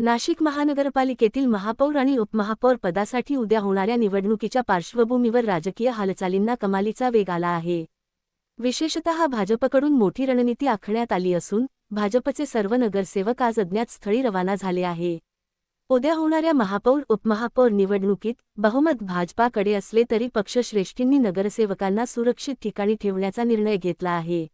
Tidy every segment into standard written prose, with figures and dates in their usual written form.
नाशिक महानगरपालिकेतील महापौर आणि उपमहापौर पदासाठी उद्या होणाऱ्या निवडणुकीच्या पार्श्वभूमीवर राजकीय हालचालींना कमालीचा वेग आला आहे। विशेषतः भाजपकडून मोठी रणनीती आखण्यात आली असून भाजपचे सर्व नगरसेवक आज अज्ञात स्थळी रवाना झाले आहे। उद्या होणाऱ्या महापौर उपमहापौर निवडणुकीत बहुमत भाजपाकडे असले तरी पक्षश्रेष्ठींनी नगरसेवकांना सुरक्षित ठिकाणी ठेवण्याचा निर्णय घेतला आहे।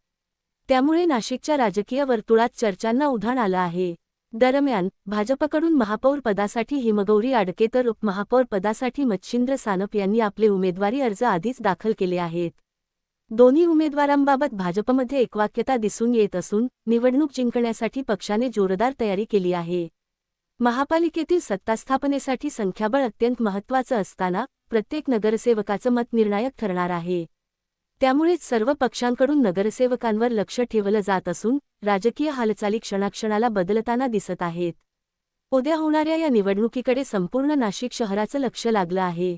त्यामुळे नाशिकच्या राजकीय वर्तुळात चर्चांना उधाण आलं आहे। दरम्यान भाजपकडून महापौर पदासाठी हिमगौरी आडके तर उपमहापौर पदासाठी मच्छिंद्र सानप यांनी आपले उमेदवारी अर्ज आधीच दाखल केले आहेत। दोन्ही उमेदवारांबाबत भाजपमध्ये एकवाक्यता दिसून येत असून निवडणूक जिंकण्यासाठी पक्षाने जोरदार तयारी केली आहे। महापालिकेतील सत्तास्थापनेसाठी संख्याबळ अत्यंत महत्त्वाचं असताना प्रत्येक नगरसेवकाचं मत निर्णायक ठरणार आहे। त्यामुळेच सर्व पक्षांकडून नगरसेवकांवर लक्ष ठेवलं जात असून राजकीय हालचाली क्षणाक्षणाला बदलताना दिसत आहेत। उद्या होणाऱ्या या निवडणुकीकडे संपूर्ण नाशिक शहराचं लक्ष लागलं आहे।